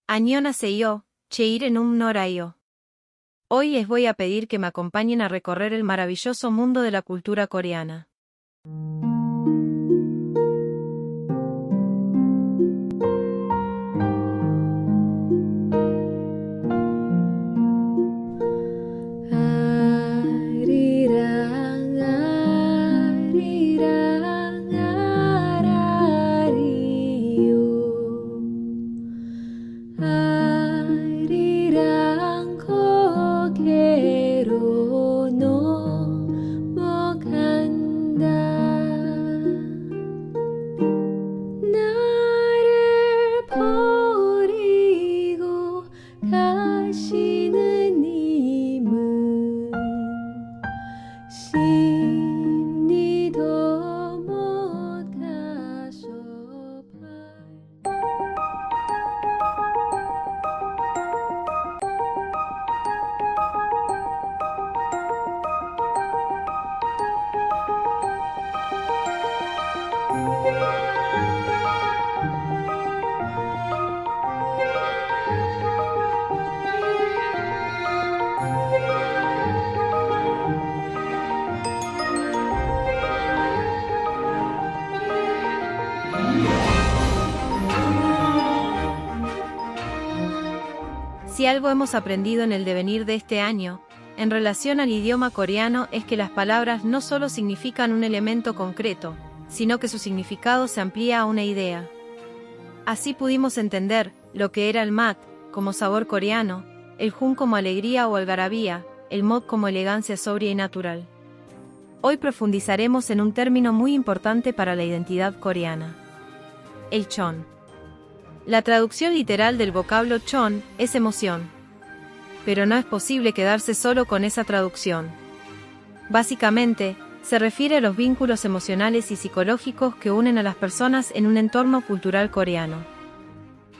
Annyeonghaseyo, Cheirenum Norayo. Hoy les voy a pedir que me acompañen a recorrer el maravilloso mundo de la cultura coreana. Si algo hemos aprendido en el devenir de este año, en relación al idioma coreano, es que las palabras no solo significan un elemento concreto, sino que su significado se amplía a una idea. Así pudimos entender lo que era el mat, como sabor coreano, el jun como alegría o algarabía, el mod como elegancia sobria y natural. Hoy profundizaremos en un término muy importante para la identidad coreana: el chon. La traducción literal del vocablo chon es emoción. Pero no es posible quedarse solo con esa traducción. Básicamente, se refiere a los vínculos emocionales y psicológicos que unen a las personas en un entorno cultural coreano.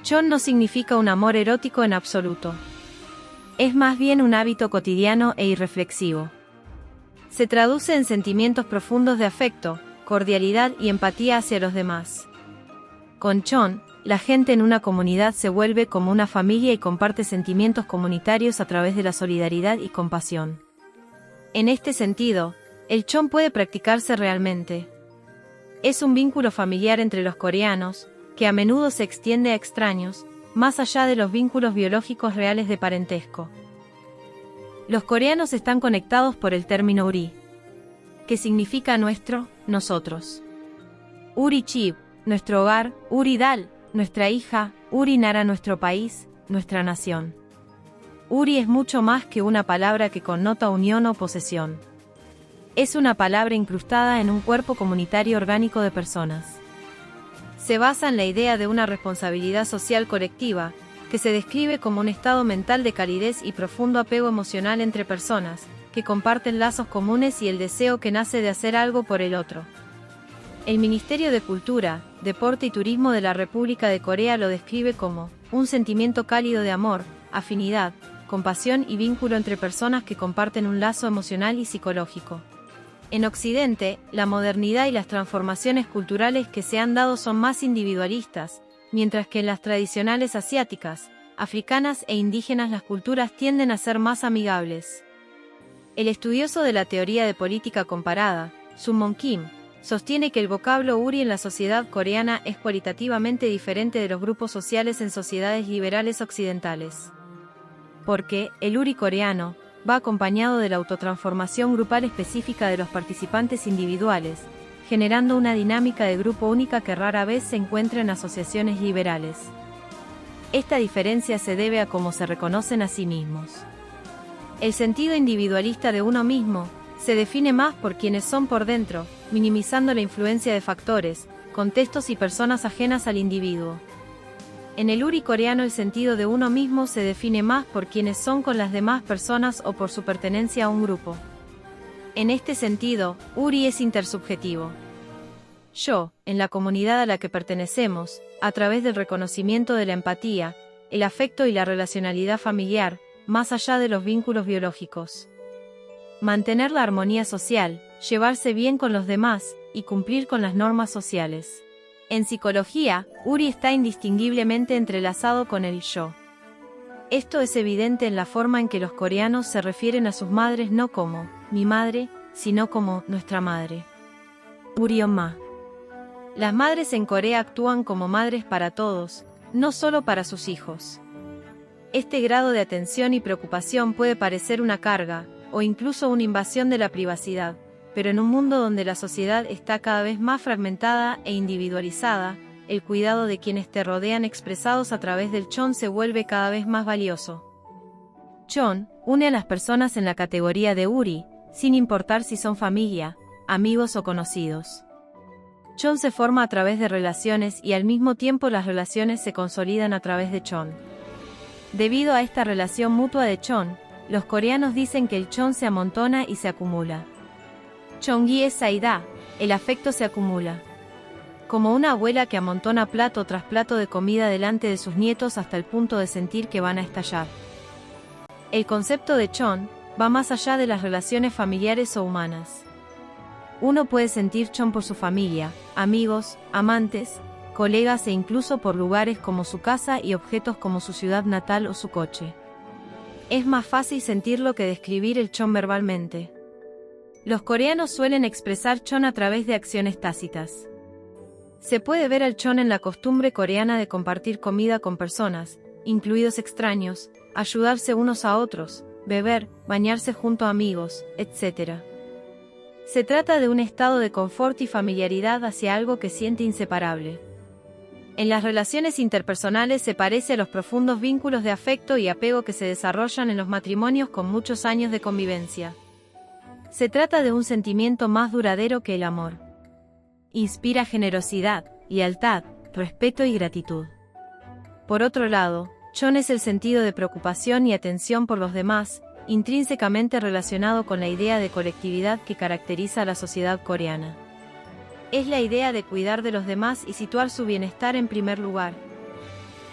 Chon no significa un amor erótico en absoluto. Es más bien un hábito cotidiano e irreflexivo. Se traduce en sentimientos profundos de afecto, cordialidad y empatía hacia los demás. Con chon, la gente en una comunidad se vuelve como una familia y comparte sentimientos comunitarios a través de la solidaridad y compasión. En este sentido, el chon puede practicarse realmente. Es un vínculo familiar entre los coreanos, que a menudo se extiende a extraños, más allá de los vínculos biológicos reales de parentesco. Los coreanos están conectados por el término uri, que significa nuestro, nosotros. Uri chib, nuestro hogar; uri dal, nuestra hija; uri nara, nuestro país, nuestra nación. Uri es mucho más que una palabra que connota unión o posesión. Es una palabra incrustada en un cuerpo comunitario orgánico de personas. Se basa en la idea de una responsabilidad social colectiva, que se describe como un estado mental de calidez y profundo apego emocional entre personas, que comparten lazos comunes y el deseo que nace de hacer algo por el otro. El Ministerio de Cultura, Deporte y Turismo de la República de Corea lo describe como un sentimiento cálido de amor, afinidad, compasión y vínculo entre personas que comparten un lazo emocional y psicológico. En Occidente, la modernidad y las transformaciones culturales que se han dado son más individualistas, mientras que en las tradicionales asiáticas, africanas e indígenas las culturas tienden a ser más amigables. El estudioso de la teoría de política comparada, Sung-Mon Kim, sostiene que el vocablo uri en la sociedad coreana es cualitativamente diferente de los grupos sociales en sociedades liberales occidentales. Porque el uri coreano va acompañado de la autotransformación grupal específica de los participantes individuales, generando una dinámica de grupo única que rara vez se encuentra en asociaciones liberales. Esta diferencia se debe a cómo se reconocen a sí mismos. El sentido individualista de uno mismo se define más por quienes son por dentro, minimizando la influencia de factores, contextos y personas ajenas al individuo. En el uri coreano el sentido de uno mismo se define más por quienes son con las demás personas o por su pertenencia a un grupo. En este sentido, uri es intersubjetivo. Yo, en la comunidad a la que pertenecemos, a través del reconocimiento de la empatía, el afecto y la relacionalidad familiar, más allá de los vínculos biológicos. Mantener la armonía social, llevarse bien con los demás, y cumplir con las normas sociales. En psicología, Uri está indistinguiblemente entrelazado con el yo. Esto es evidente en la forma en que los coreanos se refieren a sus madres no como mi madre, sino como nuestra madre. Uri Oma. Las madres en Corea actúan como madres para todos, no solo para sus hijos. Este grado de atención y preocupación puede parecer una carga, o incluso una invasión de la privacidad, pero en un mundo donde la sociedad está cada vez más fragmentada e individualizada, el cuidado de quienes te rodean expresados a través del chon se vuelve cada vez más valioso. Chon une a las personas en la categoría de Uri, sin importar si son familia, amigos o conocidos. Chon se forma a través de relaciones y al mismo tiempo las relaciones se consolidan a través de chon. Debido a esta relación mutua de chon, los coreanos dicen que el chon se amontona y se acumula. Chongi es saida, el afecto se acumula. Como una abuela que amontona plato tras plato de comida delante de sus nietos hasta el punto de sentir que van a estallar. El concepto de chon va más allá de las relaciones familiares o humanas. Uno puede sentir chon por su familia, amigos, amantes, colegas e incluso por lugares como su casa y objetos como su ciudad natal o su coche. Es más fácil sentirlo que describir el chon verbalmente. Los coreanos suelen expresar chon a través de acciones tácitas. Se puede ver al chon en la costumbre coreana de compartir comida con personas, incluidos extraños, ayudarse unos a otros, beber, bañarse junto a amigos, etc. Se trata de un estado de confort y familiaridad hacia algo que siente inseparable. En las relaciones interpersonales se parece a los profundos vínculos de afecto y apego que se desarrollan en los matrimonios con muchos años de convivencia. Se trata de un sentimiento más duradero que el amor. Inspira generosidad, lealtad, respeto y gratitud. Por otro lado, chon es el sentido de preocupación y atención por los demás, intrínsecamente relacionado con la idea de colectividad que caracteriza a la sociedad coreana. Es la idea de cuidar de los demás y situar su bienestar en primer lugar.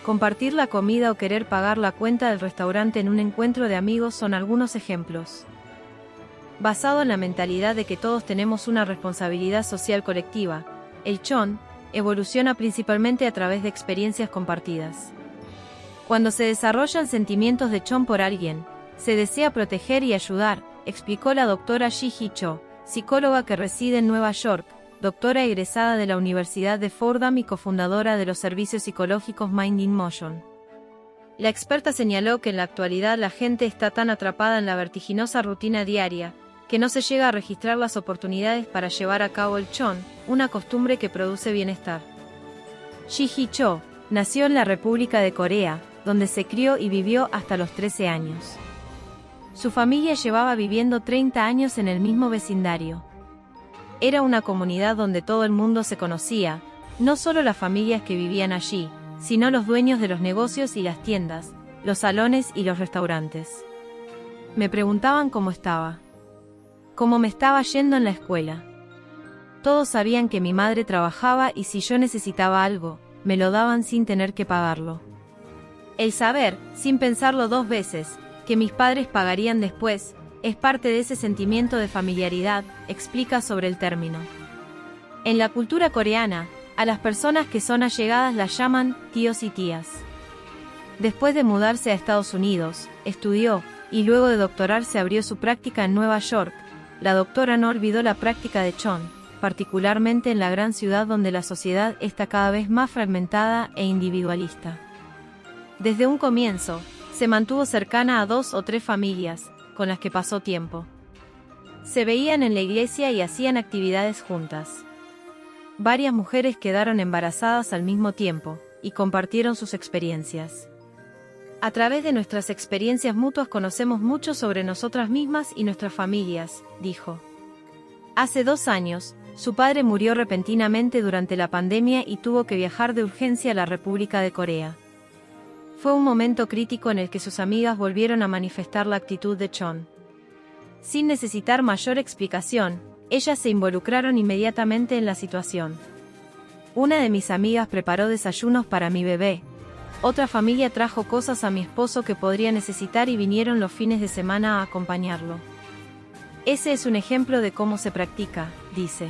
Compartir la comida o querer pagar la cuenta del restaurante en un encuentro de amigos son algunos ejemplos. Basado en la mentalidad de que todos tenemos una responsabilidad social colectiva, el chon evoluciona principalmente a través de experiencias compartidas. Cuando se desarrollan sentimientos de chon por alguien, se desea proteger y ayudar, explicó la doctora Ji-hee Cho, psicóloga que reside en Nueva York, doctora egresada de la Universidad de Fordham y cofundadora de los servicios psicológicos Mind in Motion. La experta señaló que en la actualidad la gente está tan atrapada en la vertiginosa rutina diaria, que no se llega a registrar las oportunidades para llevar a cabo el chon, una costumbre que produce bienestar. Ji-hee Cho nació en la República de Corea, donde se crió y vivió hasta los 13 años. Su familia llevaba viviendo 30 años en el mismo vecindario. Era una comunidad donde todo el mundo se conocía, no solo las familias que vivían allí, sino los dueños de los negocios y las tiendas, los salones y los restaurantes. Me preguntaban cómo estaba. Cómo me estaba yendo en la escuela. Todos sabían que mi madre trabajaba y si yo necesitaba algo, me lo daban sin tener que pagarlo. El saber, sin pensarlo dos veces, que mis padres pagarían después, es parte de ese sentimiento de familiaridad, explica sobre el término. En la cultura coreana, a las personas que son allegadas las llaman tíos y tías. Después de mudarse a Estados Unidos, estudió, y luego de doctorarse abrió su práctica en Nueva York. La doctora no olvidó la práctica de chon, particularmente en la gran ciudad donde la sociedad está cada vez más fragmentada e individualista. Desde un comienzo, se mantuvo cercana a 2 o 3 familias, con las que pasó tiempo. Se veían en la iglesia y hacían actividades juntas. Varias mujeres quedaron embarazadas al mismo tiempo, y compartieron sus experiencias. A través de nuestras experiencias mutuas conocemos mucho sobre nosotras mismas y nuestras familias, dijo. Hace 2 años, su padre murió repentinamente durante la pandemia y tuvo que viajar de urgencia a la República de Corea. Fue un momento crítico en el que sus amigas volvieron a manifestar la actitud de chon. Sin necesitar mayor explicación, ellas se involucraron inmediatamente en la situación. Una de mis amigas preparó desayunos para mi bebé. Otra familia trajo cosas a mi esposo que podría necesitar y vinieron los fines de semana a acompañarlo. Ese es un ejemplo de cómo se practica, dice.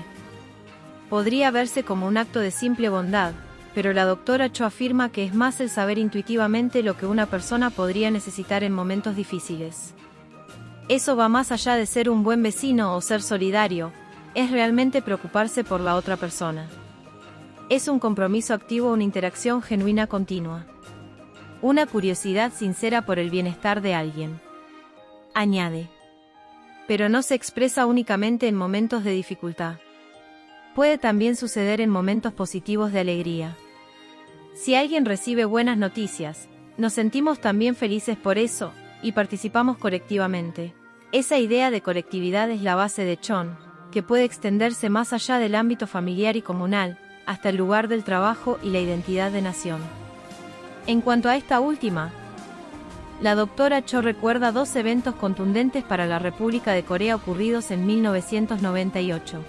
podría verse como un acto de simple bondad, pero la doctora Cho afirma que es más el saber intuitivamente lo que una persona podría necesitar en momentos difíciles. Eso va más allá de ser un buen vecino o ser solidario, es realmente preocuparse por la otra persona. Es un compromiso activo, una interacción genuina continua. Una curiosidad sincera por el bienestar de alguien. Añade. Pero no se expresa únicamente en momentos de dificultad. Puede también suceder en momentos positivos de alegría. Si alguien recibe buenas noticias, nos sentimos también felices por eso, y participamos colectivamente. Esa idea de colectividad es la base de Chon, que puede extenderse más allá del ámbito familiar y comunal, hasta el lugar del trabajo y la identidad de nación. En cuanto a esta última, la doctora Cho recuerda dos eventos contundentes para la República de Corea ocurridos en 1998.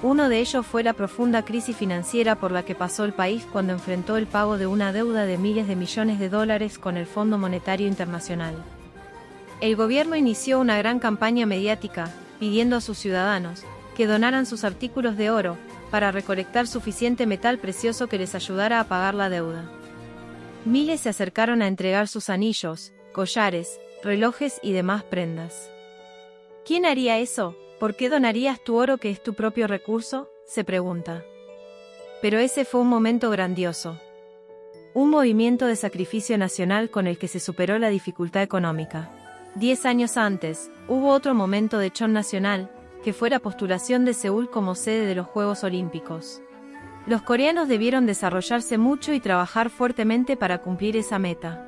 Uno de ellos fue la profunda crisis financiera por la que pasó el país cuando enfrentó el pago de una deuda de miles de millones de dólares con el Fondo Monetario Internacional. El gobierno inició una gran campaña mediática, pidiendo a sus ciudadanos que donaran sus artículos de oro, para recolectar suficiente metal precioso que les ayudara a pagar la deuda. Miles se acercaron a entregar sus anillos, collares, relojes y demás prendas. ¿Quién haría eso? ¿Por qué donarías tu oro que es tu propio recurso?, se pregunta. Pero ese fue un momento grandioso. Un movimiento de sacrificio nacional con el que se superó la dificultad económica. 10 años antes, hubo otro momento de Chon nacional, que fue la postulación de Seúl como sede de los Juegos Olímpicos. Los coreanos debieron desarrollarse mucho y trabajar fuertemente para cumplir esa meta.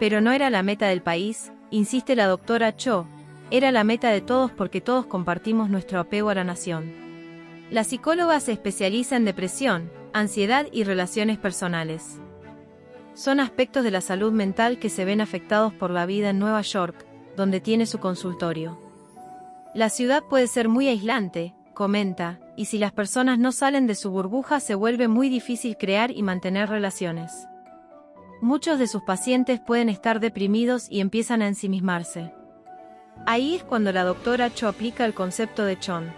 Pero no era la meta del país, insiste la doctora Cho, era la meta de todos porque todos compartimos nuestro apego a la nación. La psicóloga se especializa en depresión, ansiedad y relaciones personales. Son aspectos de la salud mental que se ven afectados por la vida en Nueva York, donde tiene su consultorio. La ciudad puede ser muy aislante, comenta, y si las personas no salen de su burbuja se vuelve muy difícil crear y mantener relaciones. Muchos de sus pacientes pueden estar deprimidos y empiezan a ensimismarse. Ahí es cuando la doctora Cho aplica el concepto de Chon.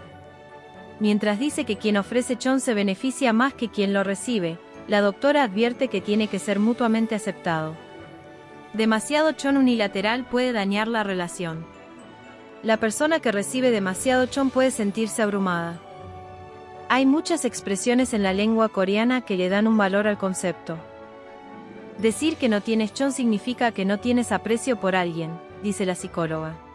Mientras dice que quien ofrece Chon se beneficia más que quien lo recibe, la doctora advierte que tiene que ser mutuamente aceptado. Demasiado Chon unilateral puede dañar la relación. La persona que recibe demasiado Chon puede sentirse abrumada. Hay muchas expresiones en la lengua coreana que le dan un valor al concepto. Decir que no tienes Chon significa que no tienes aprecio por alguien, dice la psicóloga.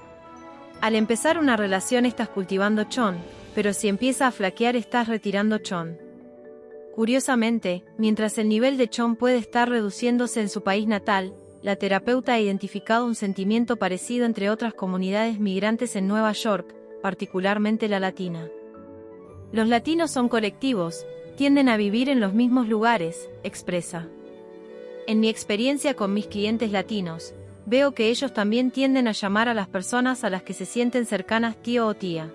Al empezar una relación estás cultivando Chon, pero si empieza a flaquear estás retirando Chon. Curiosamente, mientras el nivel de Chon puede estar reduciéndose en su país natal, la terapeuta ha identificado un sentimiento parecido entre otras comunidades migrantes en Nueva York, particularmente la latina. Los latinos son colectivos, tienden a vivir en los mismos lugares, expresa. En mi experiencia con mis clientes latinos, veo que ellos también tienden a llamar a las personas a las que se sienten cercanas tío o tía.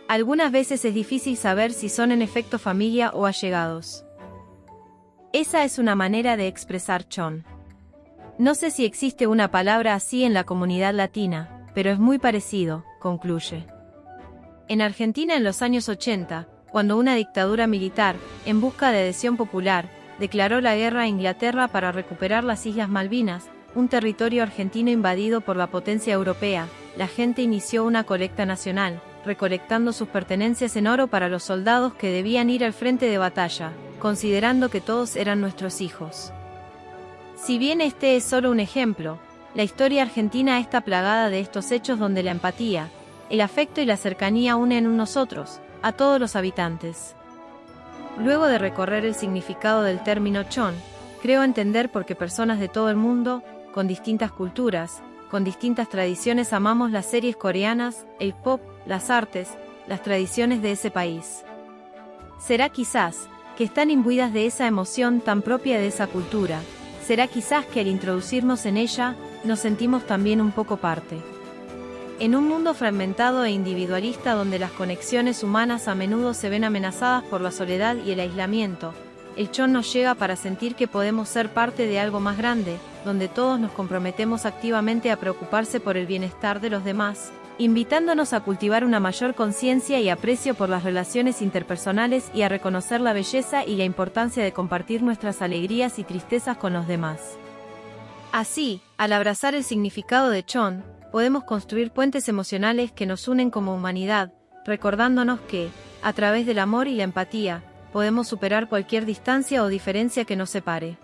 Algunas veces es difícil saber si son en efecto familia o allegados. Esa es una manera de expresar Chon. No sé si existe una palabra así en la comunidad latina, pero es muy parecido, concluye. En Argentina en los años 80, cuando una dictadura militar, en busca de adhesión popular, declaró la guerra a Inglaterra para recuperar las Islas Malvinas, un territorio argentino invadido por la potencia europea, la gente inició una colecta nacional, recolectando sus pertenencias en oro para los soldados que debían ir al frente de batalla, considerando que todos eran nuestros hijos. Si bien este es solo un ejemplo, la historia argentina está plagada de estos hechos donde la empatía, el afecto y la cercanía unen a nosotros, a todos los habitantes. Luego de recorrer el significado del término Chon, creo entender por qué personas de todo el mundo, con distintas culturas, con distintas tradiciones amamos las series coreanas, el pop, las artes, las tradiciones de ese país. Será quizás, que están imbuidas de esa emoción tan propia de esa cultura. Será quizás que al introducirnos en ella, nos sentimos también un poco parte. En un mundo fragmentado e individualista donde las conexiones humanas a menudo se ven amenazadas por la soledad y el aislamiento, el Chon nos llega para sentir que podemos ser parte de algo más grande, donde todos nos comprometemos activamente a preocuparse por el bienestar de los demás, invitándonos a cultivar una mayor conciencia y aprecio por las relaciones interpersonales y a reconocer la belleza y la importancia de compartir nuestras alegrías y tristezas con los demás. Así, al abrazar el significado de Chon, podemos construir puentes emocionales que nos unen como humanidad, recordándonos que, a través del amor y la empatía, podemos superar cualquier distancia o diferencia que nos separe.